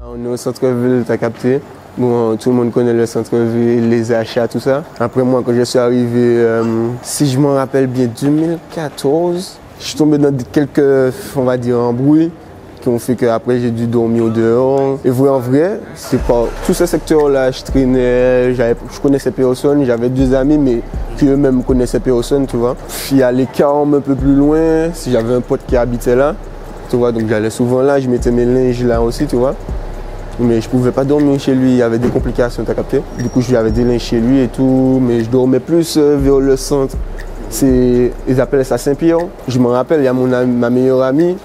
On est au centre-ville, t'as capté. Bon, tout le monde connaît le centre-ville, les achats, tout ça. Après moi, quand je suis arrivé, si je me rappelle bien, 2014, je suis tombé dans quelques, on va dire, embrouilles qui ont fait qu'après j'ai dû dormir au dehors. Et vrai en vrai, c'est pas tout ce secteur-là, je traînais, je connaissais personne, j'avais 2 amis, mais qui eux-mêmes connaissaient personne, tu vois. Puis à l'écart, un peu plus loin, si j'avais un pote qui habitait là, tu vois, donc j'allais souvent là, je mettais mes linges là aussi, tu vois. Mais je pouvais pas dormir chez lui, il y avait des complications, t'as capté. Du coup, j'avais des linges chez lui et tout, mais je dormais plus vers le centre. Ils appellent ça Saint-Pierre. Je me rappelle, il y a ma meilleure amie,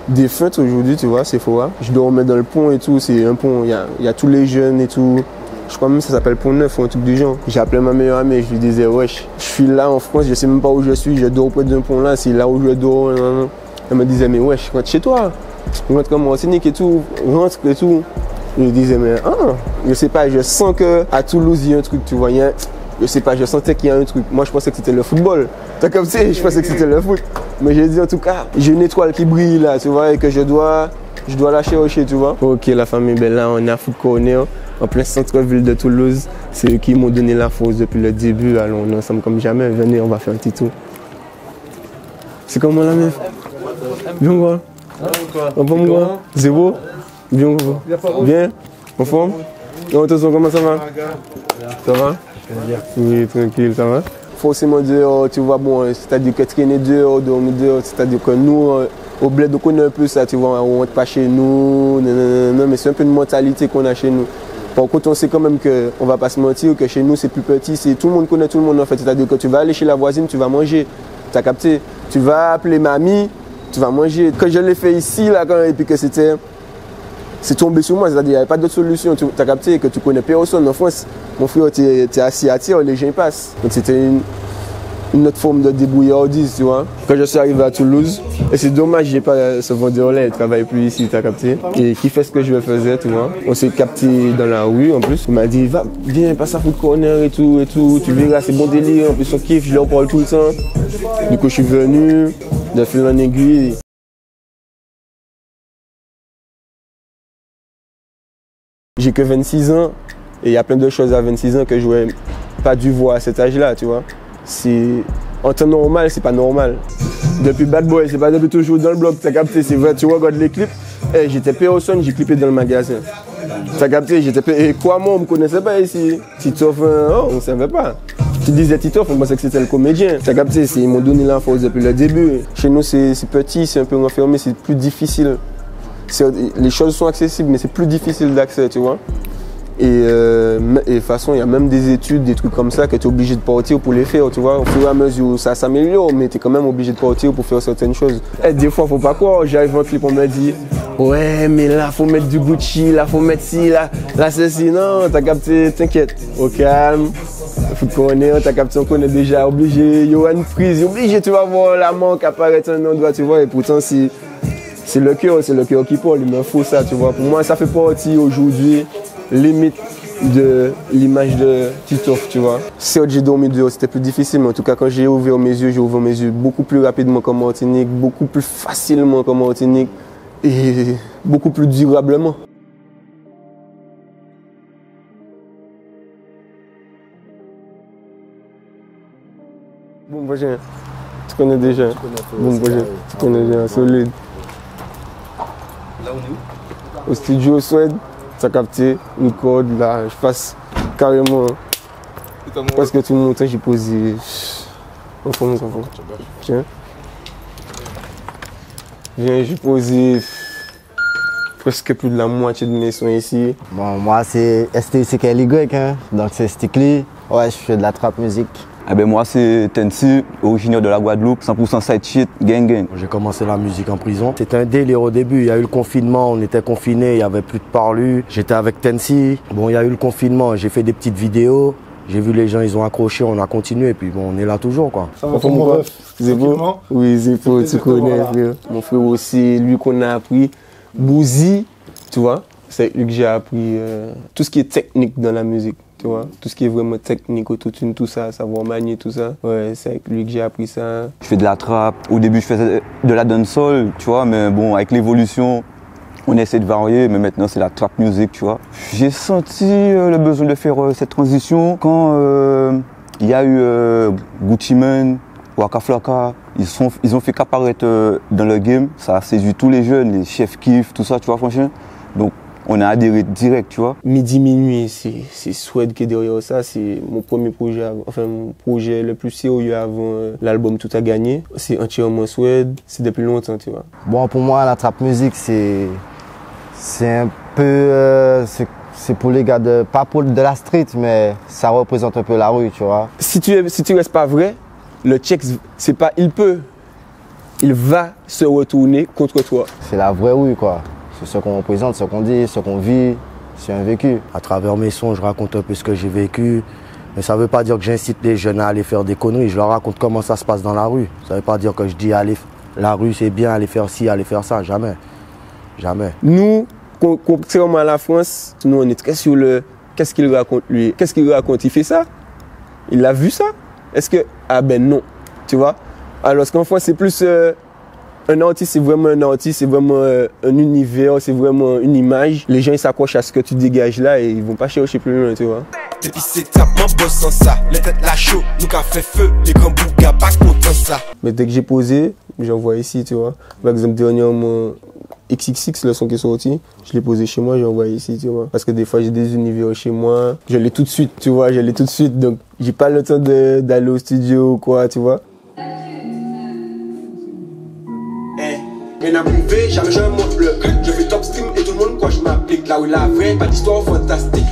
défunte aujourd'hui, tu vois, c'est faux. Je dormais dans le pont et tout, c'est un pont, il y a tous les jeunes et tout. Je crois même que ça s'appelle Pont Neuf ou un truc du genre. J'appelais ma meilleure amie et je lui disais, wesh, je suis là en France, je sais même pas où je suis, je dors près d'un pont là, c'est là où je dors. Elle me disait, mais wesh, rentre chez toi. Rentre comme Martinique et tout, rentre et tout. Je lui disais, mais je sais pas, je sens qu'à Toulouse il y a un truc, tu vois. Je sais pas, je sentais qu'il y a un truc. Moi je pensais que c'était le football. T'as comme ça, je pensais que c'était le foot. Mais j'ai dit en tout cas, j'ai une étoile qui brille là, tu vois, et que je dois la chercher, tu vois. Ok, la famille, ben là on est à Foot Corner, en plein centre-ville de Toulouse. C'est eux qui m'ont donné la force depuis le début. Alors on est ensemble comme jamais. Venez, on va faire un petit tour. C'est comment la meuf? Bien quoi? En forme quoi? Zéro? Bien quoi? Bien? En forme? Non, attention, comment ça va? Ça va? Oui, tranquille, ça va? Forcément dehors, tu vois, bon, c'est-à-dire que traîner dehors, dormir dehors, c'est-à-dire que nous, au bled, on connaît un peu ça, tu vois, on rentre pas chez nous, non, mais c'est un peu une mentalité qu'on a chez nous. Par contre, on sait quand même qu'on va pas se mentir, que chez nous, c'est plus petit, tout le monde connaît tout le monde en fait, c'est-à-dire que tu vas aller chez la voisine, tu vas manger, t'as capté? Tu vas appeler mamie, tu vas manger. Quand je l'ai fait ici, là, et puis que c'est tombé sur moi, c'est-à-dire qu'il n'y avait pas d'autre solution. Tu as capté que tu connais personne en France. Mon frère, tu es assis à terre, les gens passent. Donc c'était une autre forme de débrouillardise, tu vois. Quand je suis arrivé à Toulouse, et c'est dommage, j'ai pas ce vendeur-là, il ne travaille plus ici, tu as capté. Et qui fait ce que je faisais, tu vois. On s'est capté dans la rue en plus. Il m'a dit, va, viens, passe à Foot Corner et tout, tu verras, c'est bon délire. En plus, on kiffe, je leur parle tout le temps. Du coup, je suis venu, de fil en aiguille. J'ai que 26 ans et il y a plein de choses à 26 ans que je n'aurais pas dû voir à cet âge-là, tu vois. En temps normal, c'est pas normal. Depuis Bad Boy, c'est pas depuis toujours dans le bloc, t'as capté, c'est vrai, tu regardes les clips. J'étais personne, j'ai clippé dans le magasin. T'as capté, et quoi, moi, on me connaissait pas ici. Titoff, on ne savait pas. Tu disais Titoff, on pensait que c'était le comédien. T'as capté, ils m'ont donné l'info depuis le début. Chez nous, c'est petit, c'est un peu renfermé, c'est plus difficile. Les choses sont accessibles, mais c'est plus difficile d'accès, tu vois. Et de toute façon, il y a même des études, des trucs comme ça, que tu es obligé de partir pour les faire, tu vois. Au fur et à mesure, ça s'améliore, mais tu es quand même obligé de partir pour faire certaines choses. Et des fois, faut pas croire, j'arrive en clip, on me dit, ouais, mais là, faut mettre du Gucci, là, faut mettre ci, là ceci. Non, t'as capté, t'inquiète, au calme. Faut connaître, t'as capté, on connaît déjà, obligé, Johan Freeze, obligé, tu vas voir la manque apparaître un endroit, tu vois, et pourtant, c'est le cœur qui parle, il me faut ça, tu vois. Pour moi, ça fait partie aujourd'hui, limite de l'image de Titoff, tu vois. Certes, j'ai dormi dehors, c'était plus difficile, mais en tout cas, quand j'ai ouvert mes yeux beaucoup plus rapidement qu'en Martinique, beaucoup plus facilement qu'en Martinique et beaucoup plus durablement. Bon projet, tu connais déjà. Bon projet, tu connais déjà, solide. Là, on est où? Au studio Suède, ça capté, une corde, là, je passe carrément. Parce que tout le monde, j'ai posé. En forme, tiens. J'ai posé presque plus de la moitié de mes sons ici. Bon, moi, c'est STCKLY, hein, donc c'est Stickly. Ouais, je fais de la trap musique. Eh ben moi c'est Tensi, originaire de la Guadeloupe, 100% side shit, gang gang. J'ai commencé la musique en prison. C'était un délire au début, il y a eu le confinement, on était confinés, il n'y avait plus de parlus. J'étais avec Tensi. Bon, il y a eu le confinement, j'ai fait des petites vidéos. J'ai vu les gens, ils ont accroché, on a continué, et puis bon, on est là toujours, quoi. Ça va, mon ref? Zépo? Oui, Zépo, tu connais, frère. Mon frère aussi, lui qu'on a appris. Bouzy, tu vois, c'est avec lui que j'ai appris tout ce qui est technique dans la musique. Tu vois, tout ce qui est vraiment technique, autotune, tout ça, savoir manier, tout ça. Ouais, c'est avec lui que j'ai appris ça. Je fais de la trap. Au début, je faisais de la dancehall, tu vois, mais bon, avec l'évolution, On essaie de varier, mais maintenant c'est la trap music, tu vois. J'ai senti le besoin de faire cette transition quand il y a eu Gucci Mane, Waka Flocka. Ils ont fait qu'apparaître dans le game. Ça a séduit tous les jeunes, les Chef Kiff, tout ça, tu vois, franchement. Donc on a adhéré direct, tu vois. Midi Minuit, c'est Swed qui est derrière ça. C'est mon premier projet, enfin mon projet le plus sérieux avant l'album Tout a gagné. C'est entièrement Swed, c'est depuis longtemps, tu vois. Bon, pour moi, la trap music, c'est un peu... c'est pour les gars, pas pour de la street, mais ça représente un peu la rue, tu vois. Si tu restes pas vrai, le check, c'est pas il peut, il va se retourner contre toi. C'est la vraie rue, quoi. C'est ce qu'on représente, ce qu'on dit, ce qu'on vit, c'est un vécu. À travers mes sons, je raconte un peu ce que j'ai vécu. Mais ça veut pas dire que j'incite les jeunes à aller faire des conneries. Je leur raconte comment ça se passe dans la rue. Ça veut pas dire que je dis allez, la rue c'est bien, aller faire ci, aller faire ça. Jamais. Jamais. Nous, contrairement à la France, nous on est très sur le qu'est-ce qu'il raconte lui. Qu'est-ce qu'il raconte? Il fait ça? Il a vu ça? Est-ce que... Ah ben non, tu vois. Alors qu'en France c'est plus... un artiste c'est vraiment un artiste, c'est vraiment un univers, c'est vraiment une image. Les gens ils s'accrochent à ce que tu dégages là et ils vont pas chercher plus loin, tu vois. Depuis c'est tapement boss sans ça, les têtes la chaud, nous qu'a fait feu, les grands bougas pas content ça. Mais dès que j'ai posé, j'envoie ici, tu vois. Par exemple, dernièrement, XXX, le son qui est sorti, je l'ai posé chez moi, j'ai envoyé ici, tu vois. Parce que des fois, j'ai des univers chez moi, je l'ai tout de suite, tu vois, je l'ai tout de suite. Donc, j'ai pas le temps d'aller au studio ou quoi, tu vois. Rien à prouver, jamais je monte le je fais top stream et tout le monde quoi je m'applique. Là où la vraie, pas d'histoire fantastique.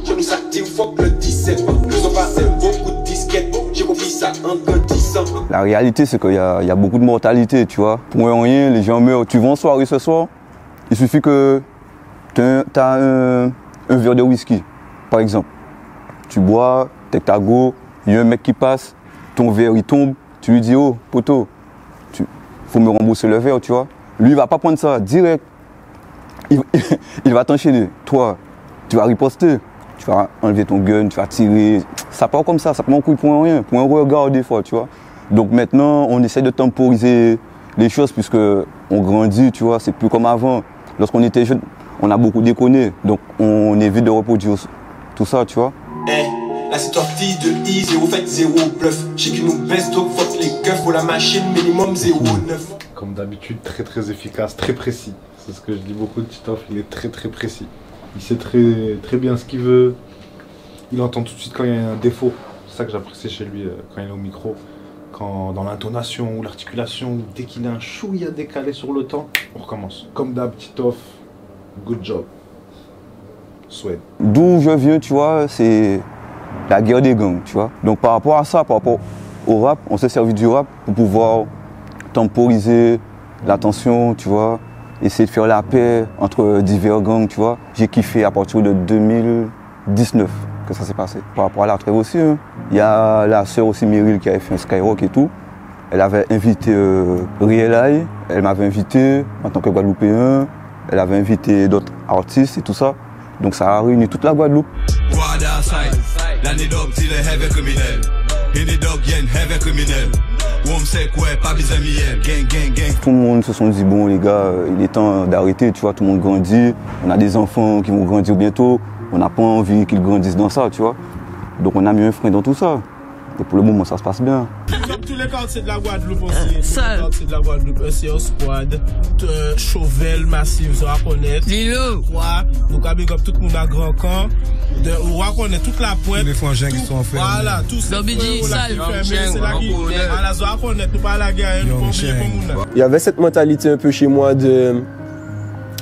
Je nous attire, fuck le 17. Nous ont passé beaucoup de disquettes, j'ai compris ça en grandissant. La réalité, c'est qu'il y a beaucoup de mortalité, tu vois. Pour rien, les gens meurent. Tu vas en soirée ce soir, il suffit que tu as un verre de whisky, par exemple. Tu bois, t'es ta go, il y a un mec qui passe, ton verre il tombe, tu lui dis oh, poteau, faut me rembourser le verre, tu vois. Lui, il va pas prendre ça direct. Il va t'enchaîner. Toi, tu vas riposter. Tu vas enlever ton gun, tu vas tirer. Ça part comme ça prend un coup pour rien, pour un regard des fois, tu vois. Donc maintenant, on essaie de temporiser les choses puisque on grandit, tu vois. C'est plus comme avant. Lorsqu'on était jeune, on a beaucoup déconné. Donc on évite de reproduire tout ça, tu vois. Là c'est sorti de I, 0 fait 0 bluff. J'ai qui nous baisse donc fuck les keufs pour la machine minimum 0,9. Comme d'habitude, très efficace, très précis. C'est ce que je dis beaucoup de Titoff, il est très précis. Il sait très bien ce qu'il veut. Il entend tout de suite quand il y a un défaut. C'est ça que j'apprécie chez lui quand il est au micro. Quand dans l'intonation ou l'articulation, dès qu'il a un chouïa décalé sur le temps, on recommence. Comme d'hab, Titoff, good job. Swed. D'où je viens, tu vois, c'est la guerre des gangs, tu vois. Donc par rapport à ça, par rapport au rap, on s'est servi du rap pour pouvoir temporiser la tension, tu vois, essayer de faire la paix entre divers gangs, tu vois. J'ai kiffé à partir de 2019 que ça s'est passé. Par rapport à la trêve aussi, hein. Il y a la sœur aussi, Meryl, qui avait fait un Skyrock et tout. Elle avait invité Riel Eye, elle m'avait invité en tant que Guadeloupéen, elle avait invité d'autres artistes et tout ça. Donc ça a réuni toute la Guadeloupe. Tout le monde se sont dit bon les gars, il est temps d'arrêter, tu vois, tout le monde grandit. On a des enfants qui vont grandir bientôt. On n'a pas envie qu'ils grandissent dans ça, tu vois. Donc on a mis un frein dans tout ça. Et pour le moment ça se passe bien. Tous les quartiers de la Guadeloupe aussi, tous les quartiers de la Guadeloupe, c'est un squad, Chauvel, Massif, vous reconnaître. Lilo! Donc, avec tout le monde à Grand Camp, on reconnaît toute la pointe. Les frangins qui sont enfermés. Voilà, tout ça. C'est là qui, voilà, vous reconnaître, nous pas la guerre, nous pas oublier pour nous. Il y avait cette mentalité un peu chez moi de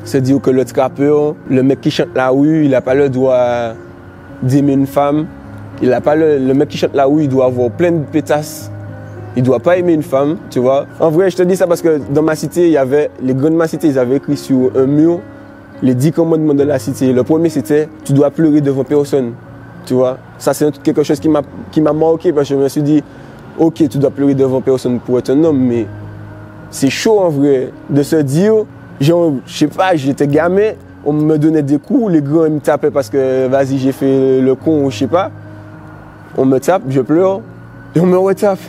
se dire que le trappeur, le mec qui chante la rue, il n'a pas le droit d'aimer une femme. Il a pas le mec qui chante la rue, il doit avoir plein de pétasses. Il doit pas aimer une femme, tu vois. En vrai, je te dis ça parce que dans ma cité, il y avait, les grands de ma cité, ils avaient écrit sur un mur les 10 commandements de la cité. Le premier, c'était, tu dois pleurer devant personne, tu vois. Ça, c'est quelque chose qui m'a marqué parce que je me suis dit, ok, tu dois pleurer devant personne pour être un homme, mais c'est chaud en vrai de se dire, genre, je sais pas, j'étais gamin, on me donnait des coups, les grands ils me tapaient parce que, vas-y, j'ai fait le con ou je sais pas. On me tape, je pleure, et on me retape.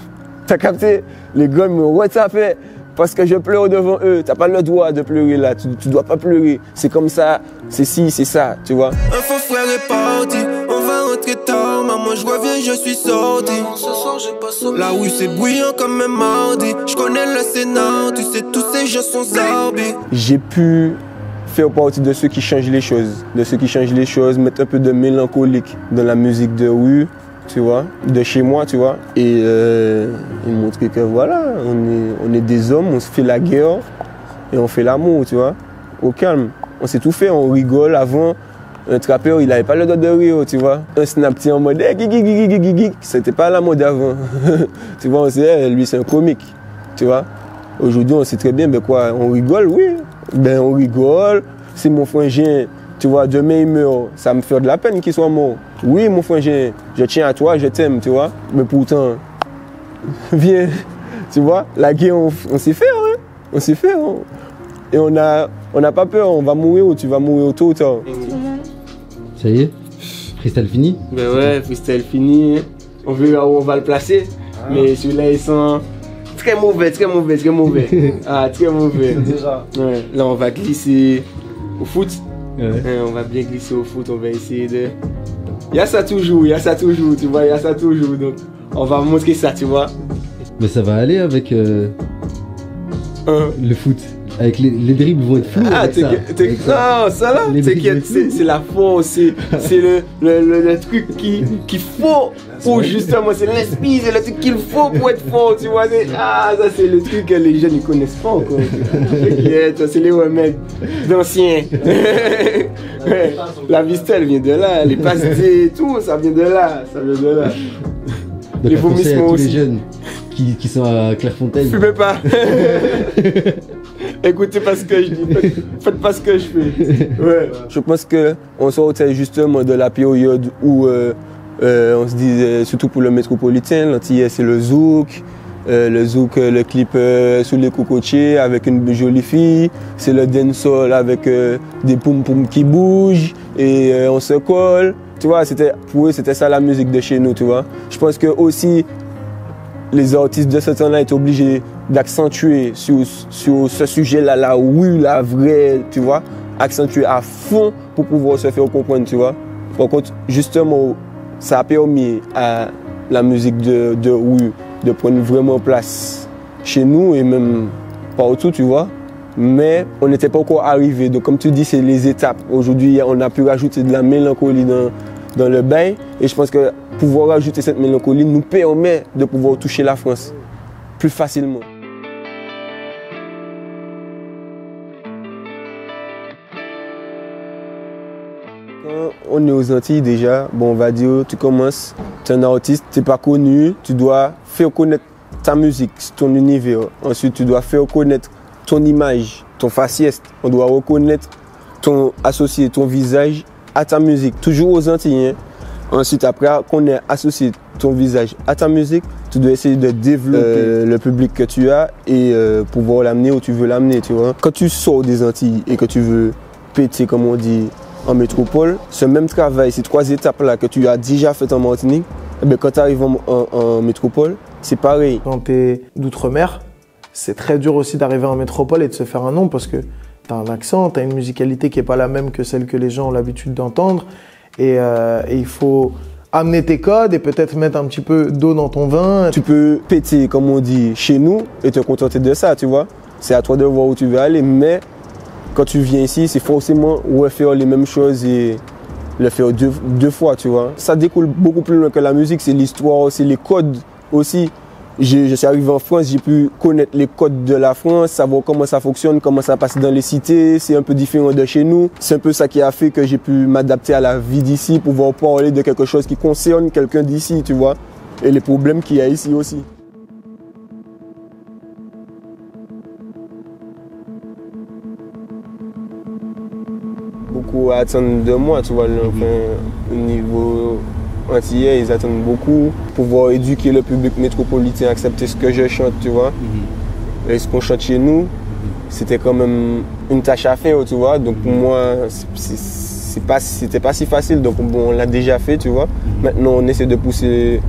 T'as capté? Les gars me retapaient. parce que je pleure devant eux. T'as pas le droit de pleurer là, tu dois pas pleurer. C'est comme ça, c'est ci, c'est ça, tu vois. Un faux frère est parti, on va rentrer tard, maman je reviens, je suis sorti. La rue c'est bruyant comme un mardi, je connais le Sénat, tu sais tous ces gens sont zarbis. J'ai pu faire partie de ceux qui changent les choses, mettre un peu de mélancolique dans la musique de rue, tu vois, de chez moi, tu vois, et montrer que voilà, on est des hommes, on se fait la guerre et on fait l'amour, tu vois, au calme. On s'est tout fait, on rigole. Avant, un trappeur, il n'avait pas le droit de rire, tu vois. Un snapti en mode c'était pas la mode avant. Tu vois, on sait, lui c'est un comique, tu vois. Aujourd'hui, on sait très bien, ben quoi, on rigole, oui. Ben on rigole, c'est mon frangin, tu vois, demain il meurt, ça me fait de la peine qu'il soit mort. Oui, mon frangin, je tiens à toi, je t'aime, tu vois. Mais pourtant, viens, tu vois, la guerre, on sait faire, hein. On sait faire, hein. Et on n'a pas peur, on va mourir ou tu vas mourir tôt ou tard. Ça y est, freestyle fini? Ben ouais, freestyle fini, on verra où on va le placer. Mais celui-là, il sent très mauvais. Ah, très mauvais. Déjà. Ouais. Là, on va glisser au foot. Ouais. On va bien glisser au foot, on va essayer de... Il y a ça toujours, tu vois, il y a ça toujours. Donc, on va montrer ça, tu vois. Mais ça va aller avec le foot. Avec les dribbles vont être flous. Ah, non, ça là, t'inquiète, c'est la force, c'est le truc qu'il faut pour justement, c'est l'esprit, c'est le truc qu'il faut pour être fort, tu vois. Ah, ça c'est le truc que les jeunes ne connaissent pas encore. T'inquiète, c'est les remèdes d'anciens. Ouais. La vistelle vient de là, les passes et tout, ça vient de là, Les vomissements aussi. Les jeunes qui sont à Clairefontaine. Fumez pas. Écoutez pas ce que je dis, faites pas ce que je fais. Ouais. Je pense qu'on sortait justement de la période où on se disait, surtout pour le métropolitain, l'antillais c'est le zouk. Le clip sous les cocotiers avec une jolie fille. C'est le dancehall avec des poum-poum qui bougent et on se colle. Tu vois, pour eux c'était ça la musique de chez nous, tu vois. Je pense que aussi les artistes de ce temps-là étaient obligés d'accentuer sur ce sujet-là, la rue, la vraie, tu vois, accentuer à fond pour pouvoir se faire comprendre, tu vois. Par contre, justement, ça a permis à la musique de rue de prendre vraiment place chez nous et même partout, tu vois. Mais on n'était pas encore arrivé. Donc, comme tu dis, c'est les étapes. Aujourd'hui, on a pu rajouter de la mélancolie dans le bain. Et je pense que pouvoir rajouter cette mélancolie nous permet de pouvoir toucher la France plus facilement. Quand on est aux Antilles déjà, bon, on va dire, tu commences, tu es un artiste, tu n'es pas connu, tu dois faire connaître ta musique, ton univers. Ensuite, tu dois faire connaître ton image, ton faciès. On doit reconnaître associer ton visage à ta musique, toujours aux Antilles. Hein. Ensuite, après qu'on ait associé ton visage à ta musique, tu dois essayer de développer le public que tu as et pouvoir l'amener où tu veux l'amener, tu vois. Quand tu sors des Antilles et que tu veux péter, comme on dit, en métropole, ce même travail, ces 3 étapes-là que tu as déjà fait en Martinique, eh bien, quand tu arrives en métropole, c'est pareil. Quand tu es d'outre-mer, c'est très dur aussi d'arriver en métropole et de se faire un nom parce que tu as un accent, tu as une musicalité qui n'est pas la même que celle que les gens ont l'habitude d'entendre. Et il faut amener tes codes et peut-être mettre un petit peu d'eau dans ton vin. Tu peux péter, comme on dit, chez nous et te contenter de ça, tu vois. C'est à toi de voir où tu veux aller, mais quand tu viens ici, c'est forcément refaire les mêmes choses et le faire deux fois, tu vois. Ça découle beaucoup plus loin que la musique, c'est l'histoire, c'est les codes aussi. Je suis arrivé en France, j'ai pu connaître les codes de la France, savoir comment ça fonctionne, comment ça passe dans les cités. C'est un peu différent de chez nous. C'est un peu ça qui a fait que j'ai pu m'adapter à la vie d'ici, pouvoir parler de quelque chose qui concerne quelqu'un d'ici, tu vois. Et les problèmes qu'il y a ici aussi. Beaucoup attendent de moi, tu vois, au niveau antillais, ils attendent beaucoup. Pouvoir éduquer le public métropolitain, accepter ce que je chante, tu vois. Et ce qu'on chante chez nous, c'était quand même une tâche à faire, tu vois. Donc pour moi, c'était pas si facile. Donc bon, on l'a déjà fait, tu vois. Maintenant, on essaie de pousser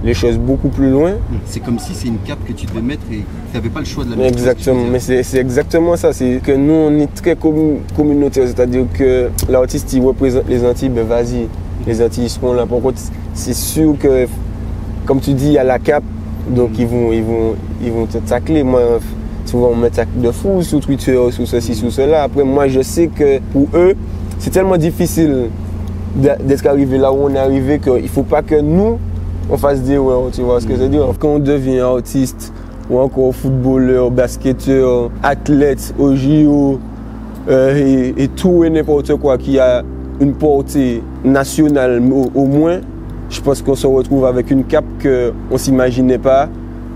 les choses beaucoup plus loin. C'est comme si c'est une cape que tu devais mettre et tu n'avais pas le choix de la mettre. Exactement, mais c'est exactement ça. C'est que nous, on est très communautaire, c'est-à-dire que l'artiste, il représente les Antilles, ben vas-y, les Antilles seront là. Par contre, c'est sûr que, comme tu dis, il y a la cape, donc ils vont te tacler. Moi, souvent, on me tacle de fou sur Twitter, sur ceci, sur cela. Après, moi, je sais que pour eux, c'est tellement difficile d'être arrivé là où on est arrivé qu'il ne faut pas que nous, on fasse des erreurs, tu vois ce que je veux dire. Quand on devient artiste, ou encore footballeur, basketteur, athlète, au JO, et tout et n'importe quoi qui a une portée nationale au moins, je pense qu'on se retrouve avec une cape qu'on ne s'imaginait pas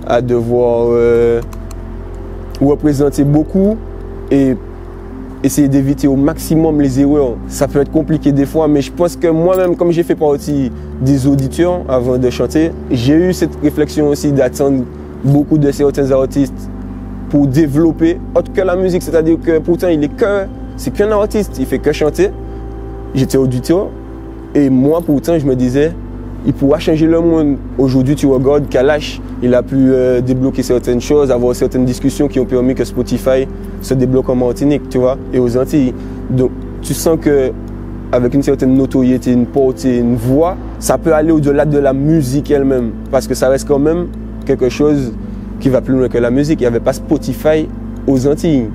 à devoir représenter beaucoup et essayer d'éviter au maximum les erreurs. Ça peut être compliqué des fois, mais je pense que moi-même, comme j'ai fait partie des auditeurs avant de chanter, j'ai eu cette réflexion aussi d'attendre beaucoup de certains artistes pour développer autre que la musique. C'est-à-dire que pourtant, c'est qu'un artiste, il fait que chanter. J'étais auditeur et moi, pourtant, je me disais, il pourra changer le monde. Aujourd'hui, tu regardes Kalash, il a pu débloquer certaines choses, avoir certaines discussions qui ont permis que Spotify se débloque en Martinique, tu vois, et aux Antilles. Donc, tu sens que avec une certaine notoriété, une portée, une voix, ça peut aller au-delà de la musique elle-même, parce que ça reste quand même quelque chose qui va plus loin que la musique. Il n'y avait pas Spotify aux Antilles,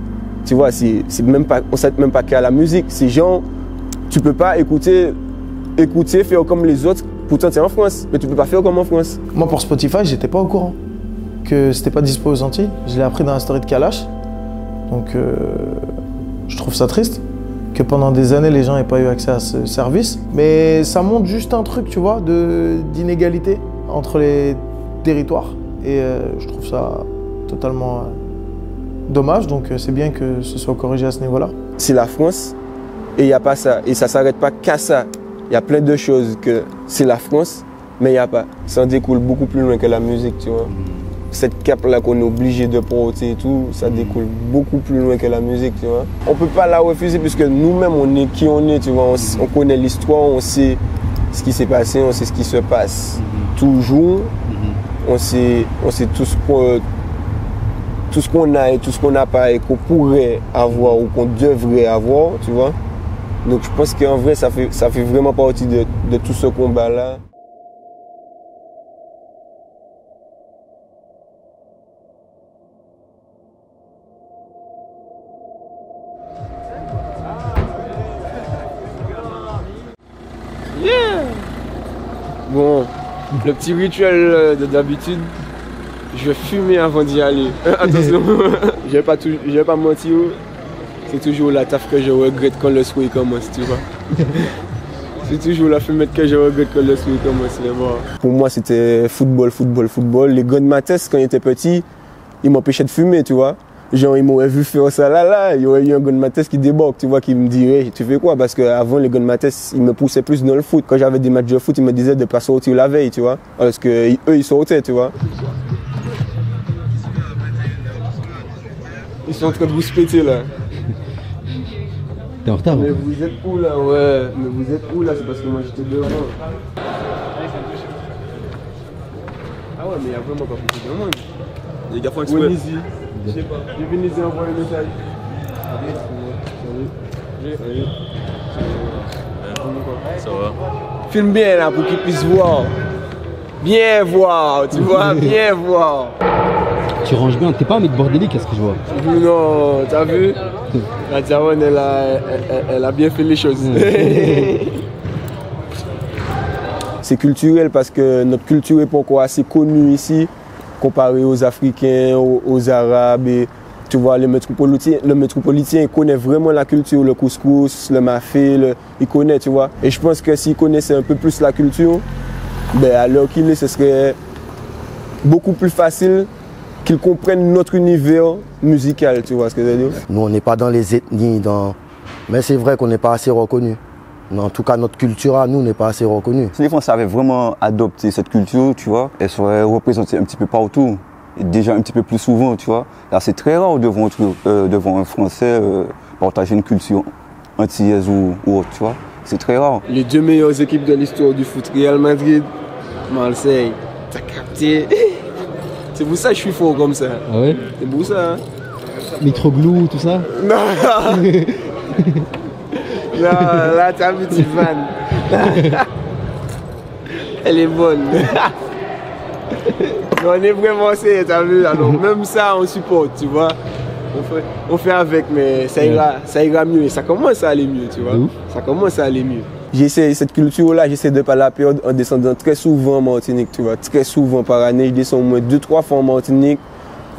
tu vois, on ne s'attend même pas qu'à la musique. C'est genre, tu peux pas écouter, faire comme les autres. Pourtant, tu es en France, mais tu peux pas faire comme en France. Moi, pour Spotify, j'étais pas au courant que c'était pas dispo aux Antilles. Je l'ai appris dans la story de Kalash. Donc, je trouve ça triste que pendant des années, les gens n'aient pas eu accès à ce service. Mais ça montre juste un truc, tu vois, d'inégalité entre les territoires. Et je trouve ça totalement dommage. Donc, c'est bien que ce soit corrigé à ce niveau-là. C'est la France et il n'y a pas ça. Et ça ne s'arrête pas qu'à ça. Il y a plein de choses que c'est la France, mais il n'y a pas. Ça en découle beaucoup plus loin que la musique, tu vois. Cette cape-là qu'on est obligé de porter et tout, ça découle beaucoup plus loin que la musique, tu vois. On ne peut pas la refuser puisque nous-mêmes, on est qui on est, tu vois. On connaît l'histoire, on sait ce qui s'est passé, on sait ce qui se passe. Toujours, on sait tout ce qu'on a et tout ce qu'on n'a pas et qu'on pourrait avoir ou qu'on devrait avoir, tu vois. Donc je pense qu'en vrai, ça fait vraiment partie de tout ce combat-là. Yeah! Bon, le petit rituel d'habitude, je vais fumer avant d'y aller. Attention, je vais pas mentir. C'est toujours la taf que je regrette quand le soir commence, tu vois. C'est toujours la fumette que je regrette quand le soir commence. Bon. Pour moi, c'était football. Les gars de ma thèse, quand ils étaient petits, ils m'empêchaient de fumer, tu vois. Genre, ils m'auraient vu faire ça là, il y aurait eu un gars de ma thèse qui débarque, tu vois, qui me dirait, tu fais quoi? Parce qu'avant, les gars de ma thèse, ils me poussaient plus dans le foot. Quand j'avais des matchs de foot, ils me disaient de ne pas sortir la veille, tu vois. Parce qu'eux, ils sortaient, tu vois. Ils sont en train de vous se péter, là. T'es en retard? Mais vous êtes où là? Ouais, mais vous êtes où là? C'est parce que moi j'étais devant. Ah ouais, mais il y a vraiment pas beaucoup de monde. Les gars font exprès. Je sais pas. Je vais venir envoyer un message. Salut. Ça va? Filme bien là pour qu'ils puissent voir. Bien voir, tu vois, bien voir. Tu ranges bien, t'es pas un mec bordélique à ce que je vois. Non, t'as vu? La Tiaronne, elle a bien fait les choses. C'est culturel parce que notre culture n'est pas encore assez connue ici, comparé aux Africains, aux Arabes. Et, tu vois, le métropolitain, il connaît vraiment la culture, le couscous, le mafé, il connaît, tu vois. Et je pense que s'il connaissait un peu plus la culture, ben, à l'heure qu'il est, ce serait beaucoup plus facile qu'ils comprennent notre univers musical, tu vois ce que je veux dire? Nous, on n'est pas dans les ethnies, mais c'est vrai qu'on n'est pas assez reconnus. En tout cas, notre culture à nous n'est pas assez reconnue. Si les Français avaient vraiment adopté cette culture, tu vois, elle serait représentée un petit peu partout, et déjà un petit peu plus souvent, tu vois. Là, c'est très rare devant un Français partager une culture antillaise ou autre, tu vois. C'est très rare. Les deux meilleures équipes de l'histoire du foot, Real Madrid, Marseille. T'as capté. C'est pour ça que je suis fort comme ça. Ah ouais? C'est pour ça. Hein. Microglou, tout ça? Non. Non, là t'as vu petite vanne. Elle est bonne. Non, on est vraiment sérieux, t'as vu? Alors même ça on supporte, tu vois. On fait avec, mais ça ira mieux. Et ça commence à aller mieux, tu vois. Ça commence à aller mieux. J'essaie cette culture-là, j'essaie de pas la perdre en descendant très souvent en Martinique, tu vois. Très souvent par année, je descends au moins 2-3 fois en Martinique.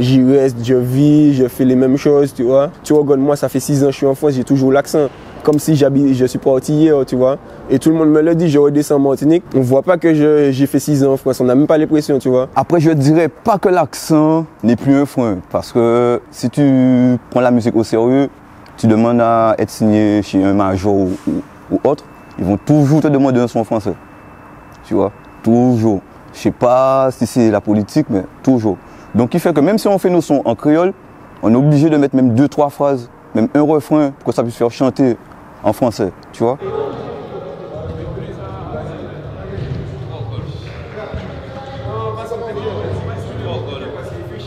J'y reste, je vis, je fais les mêmes choses, tu vois. Tu regardes, moi, ça fait 6 ans que je suis en France, j'ai toujours l'accent. Comme si je suis parti hier, tu vois. Et tout le monde me le dit, je redescends en Martinique. On voit pas que j'ai fait 6 ans en France, on n'a même pas l'impression, tu vois. Après, je dirais pas que l'accent n'est plus un frein. Parce que si tu prends la musique au sérieux, tu demandes à être signé chez un major ou autre, ils vont toujours te demander un son français. Tu vois, toujours. Je sais pas si c'est la politique, mais toujours. Donc, il fait que même si on fait nos sons en créole, on est obligé de mettre même 2-3 phrases, même un refrain pour que ça puisse faire chanter en français, tu vois.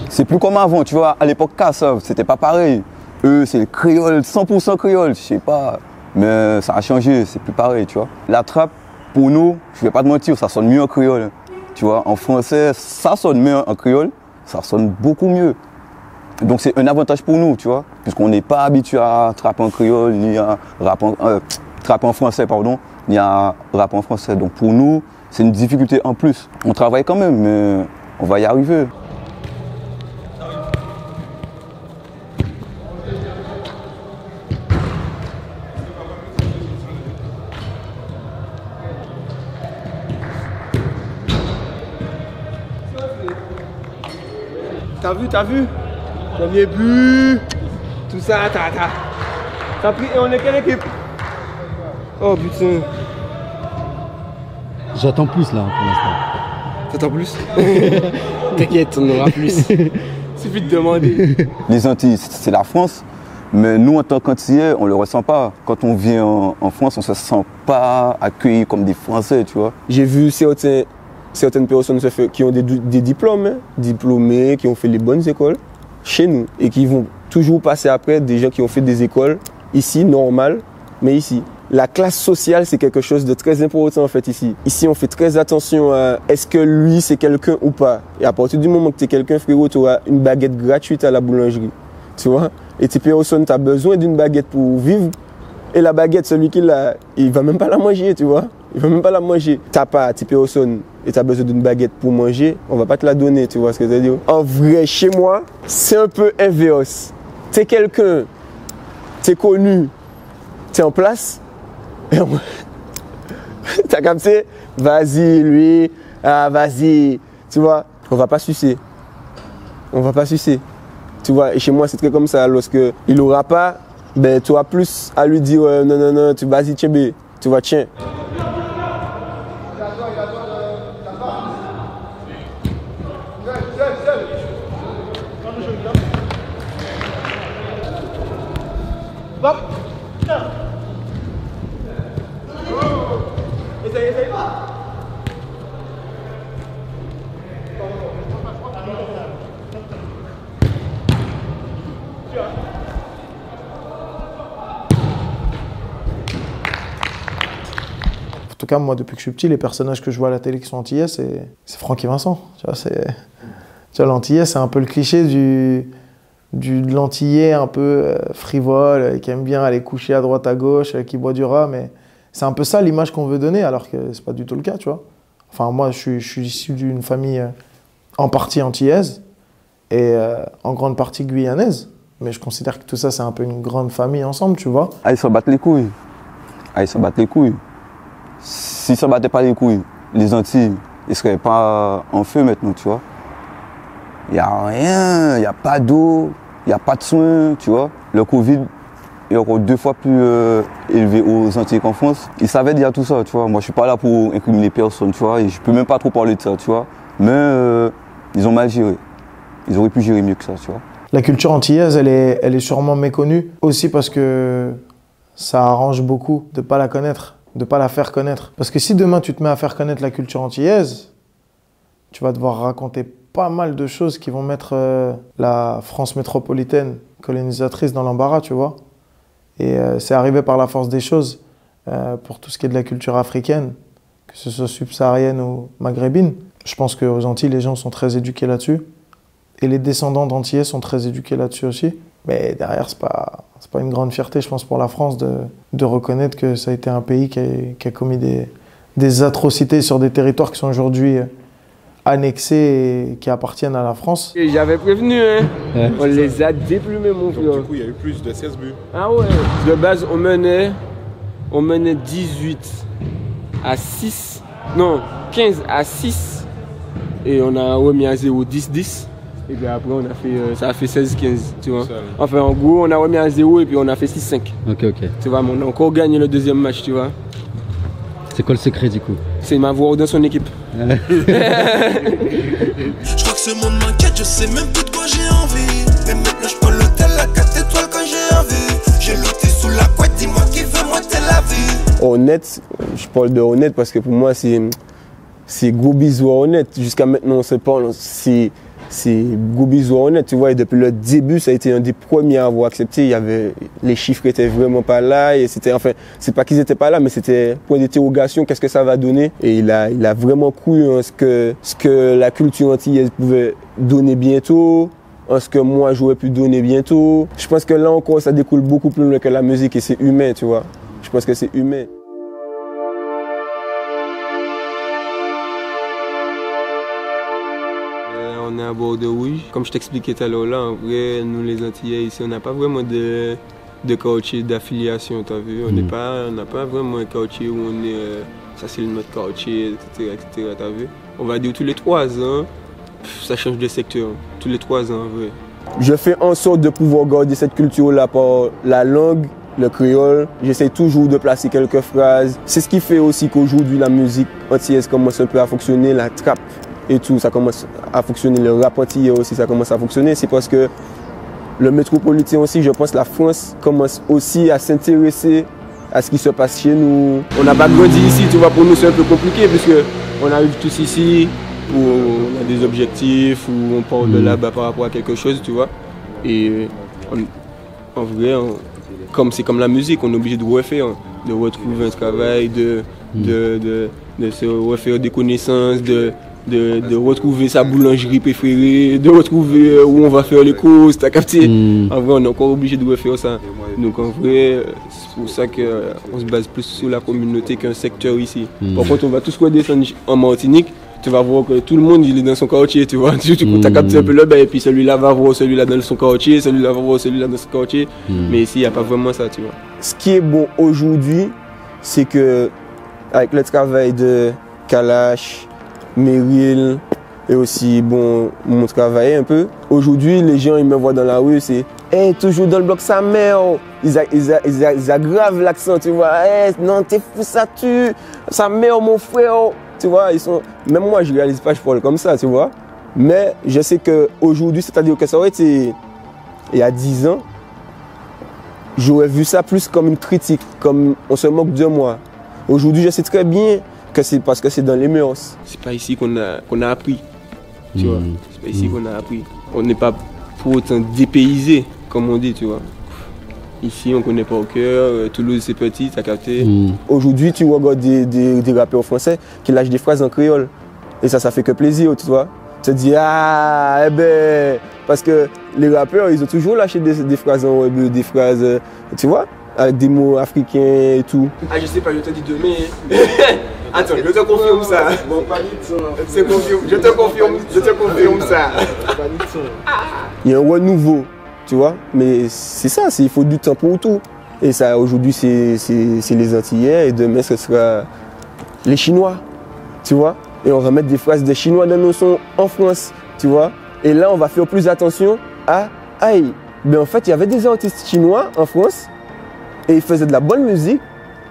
C'est plus comme avant, tu vois. À l'époque, Kassav, c'était pas pareil. Eux, c'est le créole, 100% créole, je sais pas. Mais ça a changé, c'est plus pareil, tu vois. La trappe, pour nous, je vais pas te mentir, ça sonne mieux en créole. Tu vois, en français, ça sonne mieux en créole, ça sonne beaucoup mieux. Donc c'est un avantage pour nous, tu vois, puisqu'on n'est pas habitué à trapper en créole, ni à trapper en français, pardon, ni à rapper en français. Donc pour nous, c'est une difficulté en plus. On travaille quand même, mais on va y arriver. T'as vu? Premier but, tout ça, t'as pris, et on est quelle équipe? Oh putain. J'attends plus là pour l'instant. T'attends plus? T'inquiète, on aura plus. Suffit de demander. Les Antilles, c'est la France, mais nous en tant qu'Antillais, on le ressent pas. Quand on vient en France, on se sent pas accueilli comme des Français, tu vois. J'ai vu certaines personnes qui ont des diplômes, hein, diplômés, qui ont fait les bonnes écoles chez nous et qui vont toujours passer après des gens qui ont fait des écoles ici, normales, mais ici. La classe sociale, c'est quelque chose de très important en fait ici. Ici, on fait très attention à est-ce que lui, c'est quelqu'un ou pas. Et à partir du moment que tu es quelqu'un, frérot, tu auras une baguette gratuite à la boulangerie. Tu vois? Et tes personnes, tu as besoin d'une baguette pour vivre. Et la baguette, celui qui l'a, il va même pas la manger, tu vois? Il va même pas la manger. T'as pas, t'es personne et t'as besoin d'une baguette pour manger, on va pas te la donner, tu vois ce que je veux dire? En vrai, chez moi, c'est un peu inverse. T'es quelqu'un, t'es connu, t'es en place, et t'as capté? Vas-y, lui, ah, vas-y, tu vois? On va pas sucer. On va pas sucer. Tu vois, et chez moi, c'est très comme ça. Lorsqu'il aura pas, ben, tu auras plus à lui dire, non, tu vas-y, tiens, tu vois, tiens. En tout cas, moi, depuis que je suis petit, les personnages que je vois à la télé qui sont antillais, c'est Franck et Vincent. Tu vois, l'antillais, c'est un peu le cliché de l'antillais un peu frivole, qui aime bien aller coucher à droite à gauche, qui boit du rhum. Mais c'est un peu ça l'image qu'on veut donner, alors que c'est pas du tout le cas, tu vois. Enfin, moi, je suis issu d'une famille en partie antillaise et en grande partie guyanaise. Mais je considère que tout ça, c'est un peu une grande famille ensemble, tu vois. Ah, ils s'en battent les couilles. S'ils s'en battaient pas les couilles, les Antilles, ils seraient pas en feu maintenant, tu vois. Il n'y a rien, il n'y a pas d'eau, il n'y a pas de soins, tu vois. Le Covid est encore 2 fois plus élevé aux Antilles qu'en France. Ils savaient dire tout ça, tu vois. Moi, je suis pas là pour incriminer personne, tu vois. Et je peux même pas trop parler de ça, tu vois. Mais ils ont mal géré. Ils auraient pu gérer mieux que ça, tu vois. La culture antillaise, elle est sûrement méconnue. Aussi parce que ça arrange beaucoup de ne pas la connaître, de ne pas la faire connaître. Parce que si demain, tu te mets à faire connaître la culture antillaise, tu vas devoir raconter pas mal de choses qui vont mettre la France métropolitaine colonisatrice dans l'embarras, tu vois. Et c'est arrivé par la force des choses pour tout ce qui est de la culture africaine, que ce soit subsaharienne ou maghrébine. Je pense qu'aux Antilles, les gens sont très éduqués là-dessus. Et les descendants d'Antillais sont très éduqués là-dessus aussi. Mais derrière, c'est pas une grande fierté, je pense, pour la France de reconnaître que ça a été un pays qui a commis des atrocités sur des territoires qui sont aujourd'hui annexés et qui appartiennent à la France. J'avais prévenu, hein. Ouais. On les a déplumés, mon frère. Du coup, il y a eu plus de 16 buts. Ah ouais. De base, on menait 18 à 6. Non, 15 à 6. Et on a remis à 0, 10-10. Et puis après, ça a fait 16-15, tu vois. Enfin, en gros, on a remis à 0 et puis on a fait 6-5. Ok. Tu vois, mais on a encore gagné le deuxième match, tu vois. C'est quoi le secret du coup? C'est m'avoir dans son équipe. Je crois que ce monde m'inquiète, je sais même plus de quoi j'ai envie. Mais maintenant je prends l'hôtel à 4 étoiles quand j'ai envie. J'ai looté sous la couette, dis-moi qui veut moi t'es la vie. Honnête, je parle de honnête parce que pour moi c'est gros bisous à Honnête. Jusqu'à maintenant on se parle, c'est gros bisous à Honnête, tu vois. Et depuis le début, ça a été un des premiers à avoir accepté. Les chiffres étaient vraiment pas là. Et c'était, enfin, c'est pas qu'ils étaient pas là, mais c'était point d'interrogation, qu'est-ce que ça va donner. Et il a vraiment cru en ce que la culture antillaise pouvait donner bientôt, en ce que moi j'aurais pu donner bientôt. Je pense que là encore, ça découle beaucoup plus loin que la musique et c'est humain, tu vois. Je pense que c'est humain. On est à Bordeaux-Rouge. Comme je t'expliquais tout à l'heure, là, en vrai, nous les Antillais ici, on n'a pas vraiment de quartier d'affiliation, t'as vu. On n'a pas vraiment un quartier où on est, ça c'est notre quartier, etc., t'as vu. On va dire tous les 3 ans, ça change de secteur, tous les 3 ans, en vrai. Je fais en sorte de pouvoir garder cette culture-là par la langue, le créole. J'essaie toujours de placer quelques phrases. C'est ce qui fait aussi qu'aujourd'hui, la musique antillaise commence un peu à fonctionner, la trappe. Et tout, ça commence à fonctionner, le rap antillais aussi, ça commence à fonctionner. C'est parce que le métropolitain aussi, je pense, la France commence aussi à s'intéresser à ce qui se passe chez nous. On n'a pas grandi ici, tu vois, pour nous c'est un peu compliqué puisque on arrive tous ici, où on a des objectifs, où on part de là-bas par rapport à quelque chose, tu vois. Et en vrai, comme c'est comme la musique, on est obligé de refaire, de retrouver un travail, de se refaire des connaissances, de retrouver sa boulangerie préférée, de retrouver où on va faire les courses, t'as capté? En vrai, on est encore obligé de refaire ça. Donc en vrai, c'est pour ça qu'on se base plus sur la communauté qu'un secteur ici. Par contre, on va tous redescendre en Martinique, tu vas voir que tout le monde il est dans son quartier, tu vois. Tu as capté un peu le bain, et puis celui-là va voir celui-là dans son quartier, celui-là va voir celui-là dans son quartier. Mais ici, il n'y a pas vraiment ça, tu vois. Ce qui est bon aujourd'hui, c'est que avec le travail de Kalash, Meryl et aussi bon mon travail un peu. Aujourd'hui les gens ils me voient dans la rue, c'est hey, toujours dans le bloc sa mère. Ils aggravent l'accent, tu vois. Hey, non t'es fou ça tue, sa mère mon frère, tu vois. Même moi je réalise pas je parle comme ça, tu vois. Mais je sais que aujourd'hui, c'est-à-dire que ça aurait été il y a 10 ans, j'aurais vu ça plus comme une critique, comme on se moque de moi. Aujourd'hui je sais très bien que c'est parce que c'est dans les mœurs. C'est pas ici qu'on a appris, tu vois. C'est pas ici qu'on a appris. On n'est pas pour autant dépaysé, comme on dit, tu vois. Ici, on connaît pas au cœur. Toulouse, c'est petit, t'as capté. Aujourd'hui, tu regardes des rappeurs français qui lâchent des phrases en créole. Et ça fait que plaisir, tu vois. Tu te dis, ah, eh ben, parce que les rappeurs, ils ont toujours lâché des phrases en web, des phrases, tu vois, avec des mots africains et tout. Ah, je sais pas, je te dis demain. Attends, je te confirme ça. Bon, pas de son. Je te confirme ça. Il y a un renouveau, tu vois. Mais c'est ça, il faut du temps pour tout. Et ça, aujourd'hui, c'est les Antillais et demain, ce sera les Chinois, tu vois. Et on va mettre des phrases de Chinois dans nos sons en France, tu vois. Et là, on va faire plus attention à, mais en fait, il y avait des artistes chinois en France et ils faisaient de la bonne musique.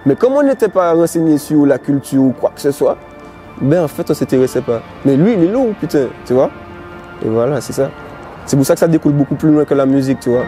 Mais comme on n'était pas renseigné sur la culture ou quoi que ce soit, ben en fait on s'intéressait pas. Mais lui il est lourd putain, tu vois. Et voilà, c'est ça. C'est pour ça que ça découle beaucoup plus loin que la musique, tu vois.